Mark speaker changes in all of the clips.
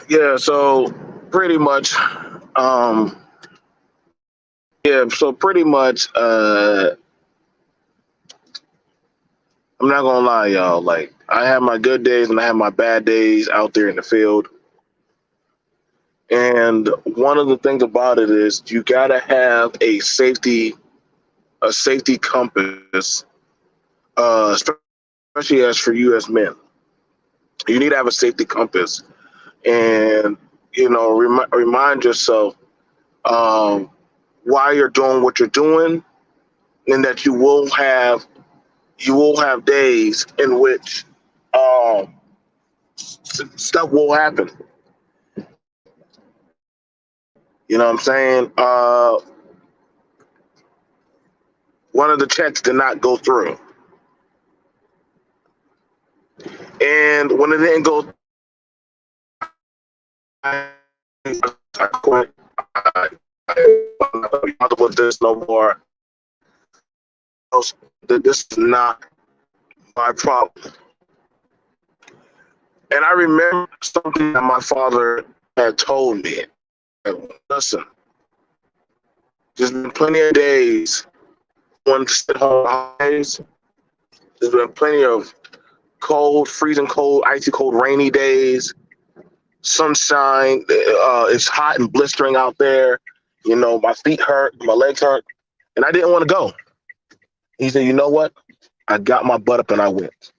Speaker 1: Yeah, so pretty much, um, yeah, so pretty much, I'm not gonna lie, y'all. Like, I have my good days and I have my bad days out there in the field. And one of the things about it is you gotta have a safety compass, especially as for you as men. You need to have a safety compass, and remind yourself um, why you're doing what you're doing, and that you will have days in which um, stuff will happen. You know what I'm saying? One of the checks did not go through, and when it didn't go through, I quit. I, I'm not gonna be comfortable with this no more. This is not my problem. And I remember something that my father had told me. Listen, there's been plenty of days when to sit home holidays. There's been plenty of cold, freezing cold, icy cold, rainy days. Sunshine. It's hot and blistering out there. You know, my feet hurt, my legs hurt, and I didn't want to go. He said, "You know what? I got my butt up and I went."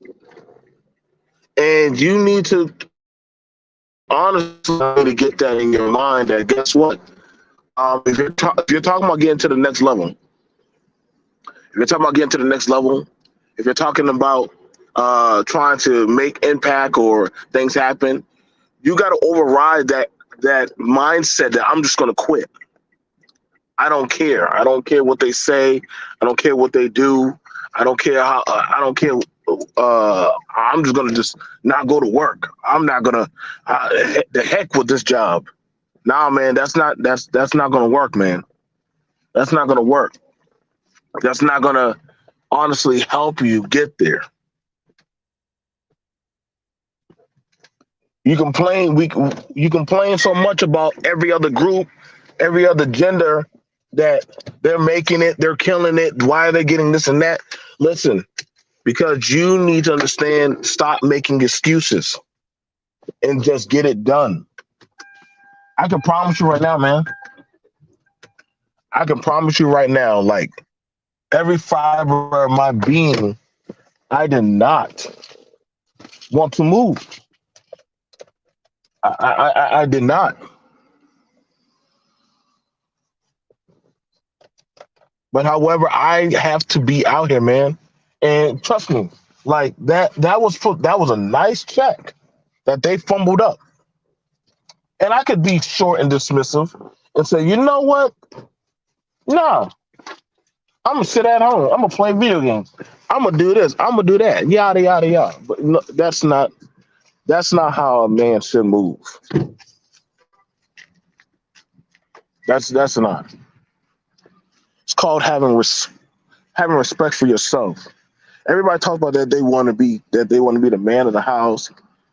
Speaker 1: And you need to honestly to get that in your mind. That guess what? If you're talking about getting to the next level, if you're talking about getting to the next level, if you're talking about trying to make impact or things happen, you got to override that mindset that I'm just going to quit. I don't care. I don't care what they say. I don't care what they do. I don't care how. I don't care. I'm just gonna just not go to work. I'm not gonna. The heck with this job. Nah, man. That's not gonna work, man. That's not gonna work. That's not gonna honestly help you get there. You complain. You complain so much about every other group, every other gender that they're making it, they're killing it. Why are they getting this and that? Listen, because you need to understand, stop making excuses and just get it done. I can promise you right now, man. I can promise you right now, like every fiber of my being, I did not want to move. I did not. But however, I have to be out here, man. And trust me, like that was a nice check that they fumbled up. And I could be short and dismissive and say, you know what? Nah, I'm gonna sit at home. I'm gonna play video games. I'm gonna do this. I'm gonna do that. Yada yada yada. But no, that's not how a man should move. That's not. It's called having respect for yourself. Everybody talks about that they want to be the man of the house.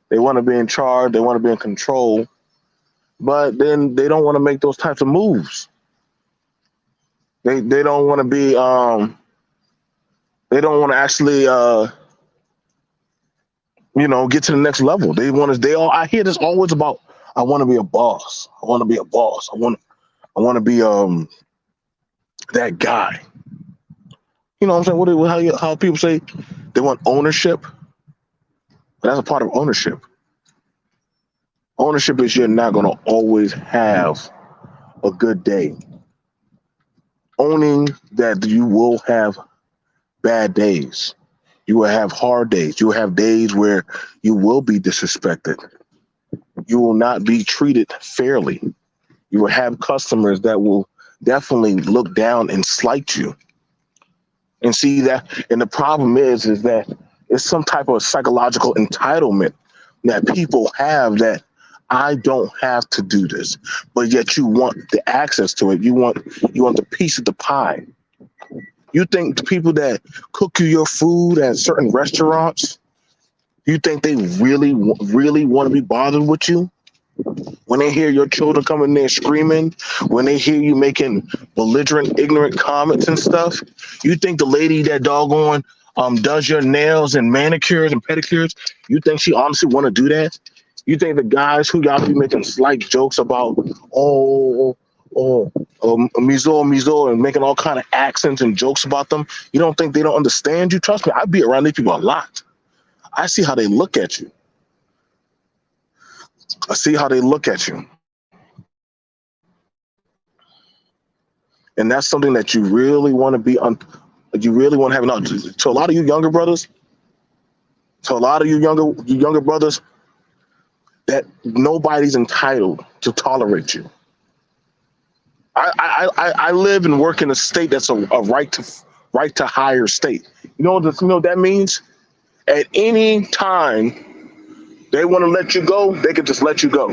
Speaker 1: They want to be in charge. They want to be in control. But then they don't want to make those types of moves. They don't want to be they don't want to actually get to the next level. They want to they all I hear this always about I want to be a boss. I want to be a boss. I want to be that guy. You know what I'm saying? How people say they want ownership? That's a part of ownership. Ownership is you're not going to always have a good day. Owning that you will have bad days. You will have hard days. You will have days where you will be disrespected. You will not be treated fairly. You will have customers that will definitely look down and slight you. And see that, and the problem is that it's some type of psychological entitlement that people have that I don't have to do this, but yet you want the access to it. You want the piece of the pie. You think the people that cook you your food at certain restaurants, you think they really want to be bothered with you? When they hear your children coming there screaming, when they hear you making belligerent, ignorant comments and stuff, you think the lady that doggone does your nails and manicures and pedicures, you think she honestly want to do that? You think the guys who y'all be making slight jokes about, oh, mizo, and making all kind of accents and jokes about them, you don't think they don't understand you? Trust me, I be around these people a lot. I see how they look at you. I see how they look at you. And that's something that you really want to be you really want to have knowledge. To a lot of you younger brothers, younger brothers, that nobody's entitled to tolerate you. I live and work in a state that's a right to hire state. You know what that means? At any time they want to let you go, they can just let you go.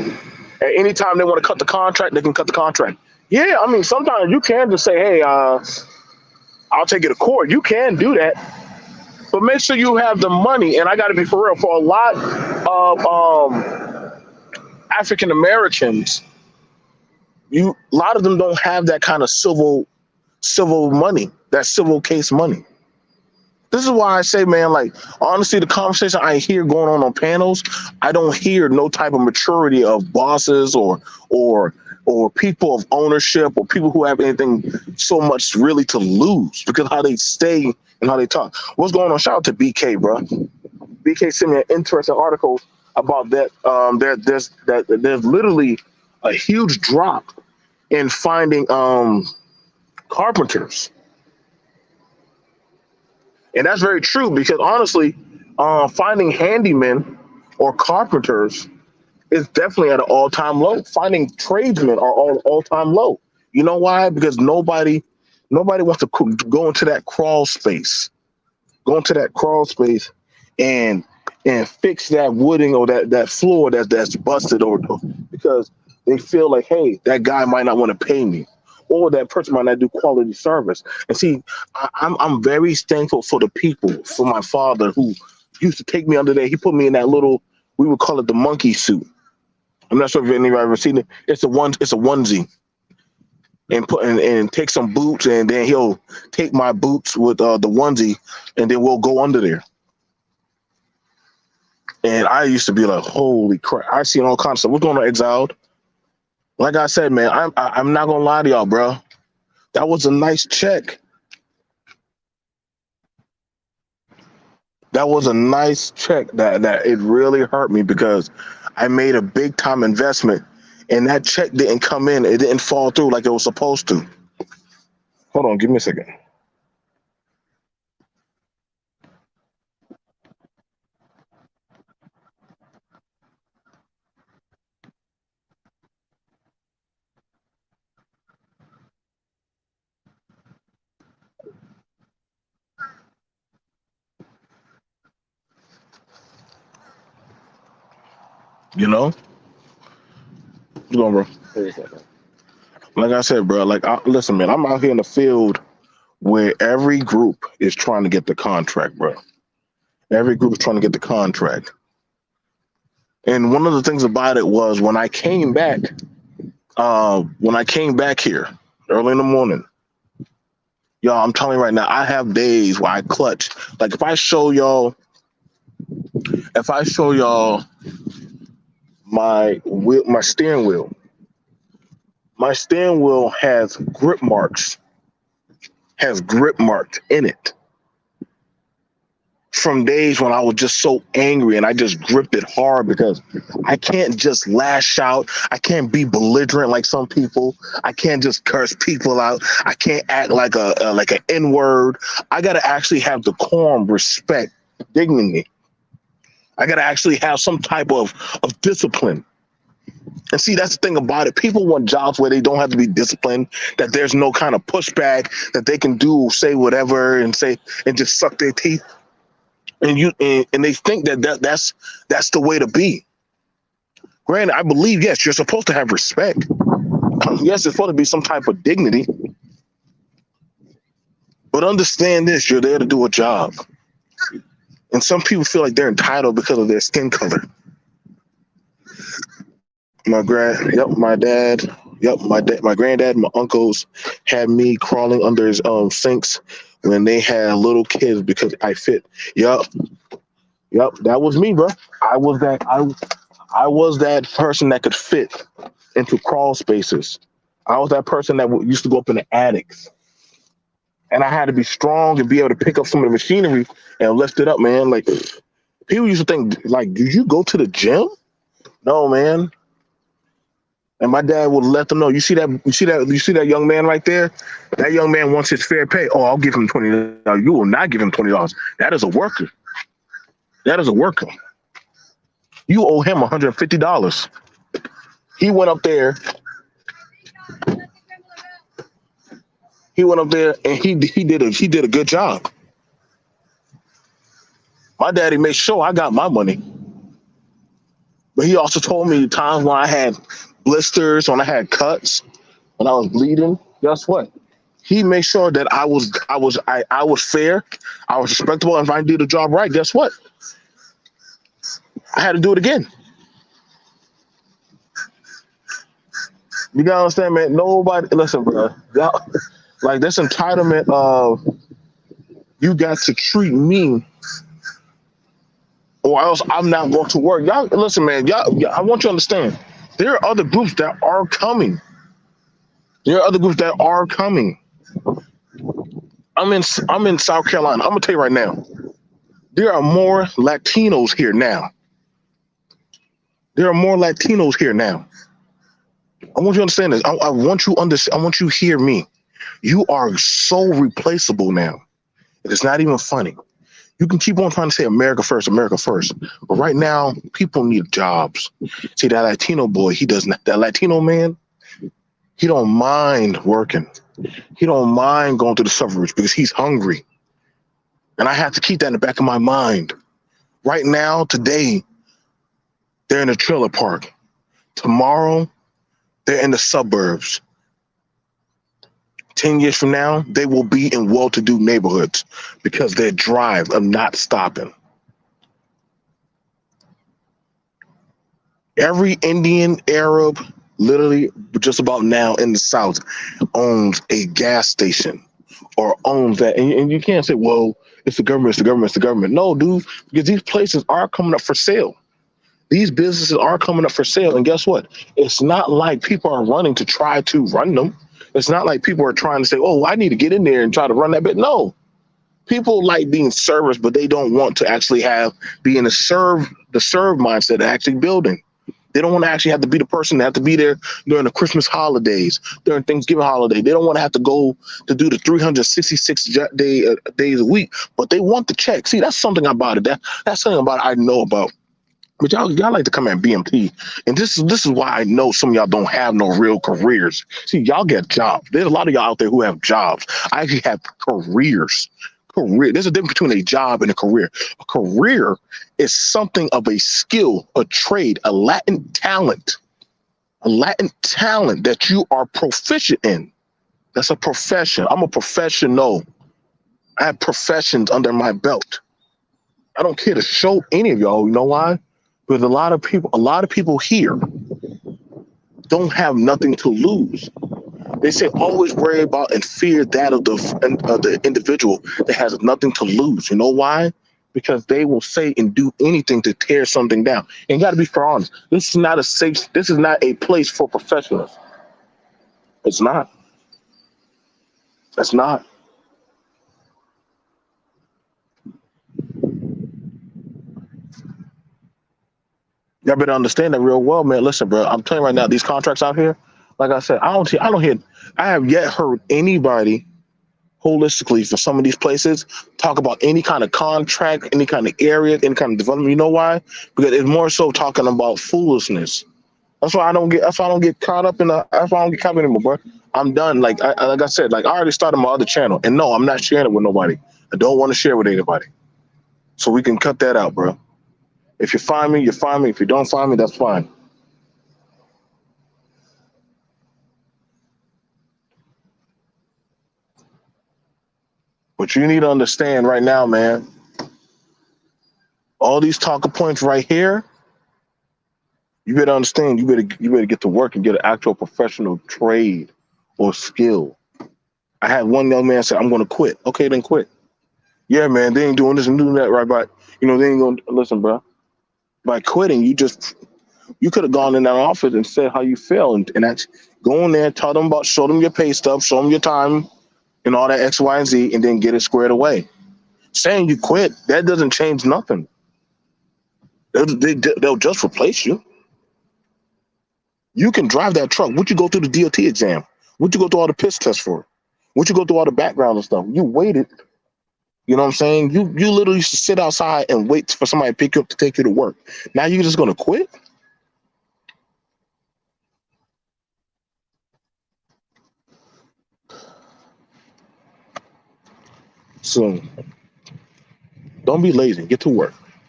Speaker 1: At any time they want to cut the contract, they can cut the contract. Yeah, I mean, sometimes you can just say, hey, I'll take it to court. You can do that. But make sure you have the money. And I got to be for real, for a lot of African Americans, a lot of them don't have that kind of civil money, that civil case money. This is why I say, man, like, honestly, the conversation I hear going on panels, I don't hear no type of maturity of bosses or people of ownership or people who have anything so much really to lose because how they stay and how they talk. What's going on? Shout out to BK, bro. BK sent me an interesting article about that. There's literally a huge drop in finding carpenters. And that's very true because honestly, finding handymen or carpenters is definitely at an all-time low. Finding tradesmen are all-time low. You know why? Because nobody wants to go into that crawl space. Go into that crawl space and fix that wooding or that floor that's busted or because they feel like, hey, that guy might not want to pay me. Or that person might not do quality service. And see, I'm very thankful for the people, for my father who used to take me under there. He put me in that little, we would call it the monkey suit. I'm not sure if anybody ever seen it. It's a onesie. And take some boots, and then he'll take my boots with the onesie, and then we'll go under there. And I used to be like, holy crap! I seen all kinds of stuff. What's going on, Exiled? Like I said, man, I'm not gonna lie to y'all, bro. That was a nice check. That was a nice check. That it really hurt me because I made a big time investment, and that check didn't come in. It didn't fall through like it was supposed to. Hold on, give me a second. You know, what's going on, bro? Like I said, bro. Listen, man, I'm out here in the field where every group is trying to get the contract, bro. Every group is trying to get the contract. And one of the things about it was when I came back here early in the morning, y'all, I'm telling you right now, I have days where I clutch. Like if I show y'all my steering wheel, my steering wheel has grip marks in it from days when I was just so angry and I just gripped it hard because I can't just lash out. I can't be belligerent like some people. I can't just curse people out. I can't act like an N-word. I got to actually have decorum, respect, dignity. I got to actually have some type of discipline. And see, that's the thing about it. People want jobs where they don't have to be disciplined, that there's no kind of pushback, that they can do, say whatever and just suck their teeth. And they think that's the way to be. Granted, I believe, yes, you're supposed to have respect. Yes, there's supposed to be some type of dignity. But understand this, you're there to do a job. And some people feel like they're entitled because of their skin color. My dad, my granddad, my uncles had me crawling under his sinks when they had little kids because I fit. Yep, yep, that was me, bro. I was that I was that person that could fit into crawl spaces. I was that person that used to go up in the attics, and I had to be strong and be able to pick up some of the machinery and lift it up, man. Like people used to think, like, did you go to the gym? No, man. And my dad would let them know. You see that young man right there. That young man wants his fair pay. Oh, I'll give him $20. You will not give him $20. That is a worker. That is a worker. You owe him $150. He went up there. He went up there and he did a good job. My daddy made sure I got my money, but he also told me times when I had blisters, when I had cuts, when I was bleeding. Guess what? He made sure that I was fair, I was respectable, and if I did the job right, guess what? I had to do it again. You gotta understand, man. Nobody listen, bro. Like this entitlement of you got to treat me or else I'm not going to work. Y'all listen, man. I want you to understand. There are other groups that are coming. There are other groups that are coming. I'm in South Carolina. I'm gonna tell you right now. There are more Latinos here now. There are more Latinos here now. I want you to understand this. I want you understand. I want you to hear me. You are so replaceable now. It is not even funny. You can keep on trying to say America first, but right now people need jobs. See that Latino boy, he does not. That Latino man, he don't mind working. He don't mind going to the suburbs because he's hungry. And I have to keep that in the back of my mind. Right now, today, they're in a trailer park. Tomorrow, they're in the suburbs. 10 years from now, they will be in well-to-do neighborhoods because their drive of not stopping. Every Indian, Arab, literally just about now in the South, owns a gas station or owns that. And you can't say, well, it's the government, it's the government, it's the government. No, dude, because these places are coming up for sale. These businesses are coming up for sale. And guess what? It's not like people are running to try to run them. It's not like people are trying to say, oh, I need to get in there and try to run that bit. No. People like being serviced, but they don't want to actually be in the serve mindset of actually building. They don't want to actually have to be the person that have to be there during the Christmas holidays, during Thanksgiving holiday. They don't want to have to go to do the 366 days a week, but they want the check. See, that's something about it. That's something about it I know about. But y'all like to come at BMT, and this is why I know some of y'all don't have no real careers. See, y'all get jobs. There's a lot of y'all out there who have jobs. I actually have careers. There's a difference between a job and a career. A career is something of a skill, a trade, a latent talent that you are proficient in. That's a profession. I'm a professional. I have professions under my belt. I don't care to show any of y'all. You know why? Because a lot of people here don't have nothing to lose. They say always worry about and fear that of the individual that has nothing to lose. You know why? Because they will say and do anything to tear something down. And you got to be fair honest. This is not a place for professionals. It's not. It's not. Y'all better understand that real well, man. Listen, bro, I'm telling you right now, these contracts out here, like I said, I have yet heard anybody holistically for some of these places talk about any kind of contract, any kind of area, any kind of development. You know why? Because it's more so talking about foolishness. That's why I don't get caught up in that's why I don't get caught up anymore, bro. I'm done. Like I said, like I already started my other channel, and no, I'm not sharing it with nobody. I don't want to share with anybody. So we can cut that out, bro. If you find me, you find me. If you don't find me, that's fine. But you need to understand right now, man, all these talking points right here, You better understand. You better get to work and get an actual professional trade or skill. I had one young man say, "I'm going to quit." Okay, then quit. Yeah, man, they ain't doing this and doing that right, but they ain't going to listen, bro. By quitting, you could have gone in that office and said how you feel, and that's go in there, show them your pay stuff, show them your time, and all that X, Y, and Z, and then get it squared away. Saying you quit, that doesn't change nothing. They'll just replace you. You can drive that truck. What you go through the DOT exam? What you go through all the piss tests for? What you go through all the background and stuff? You waited. You know what I'm saying? You literally used to sit outside and wait for somebody to pick you up to take you to work. Now you're just gonna quit? So don't be lazy. Get to work.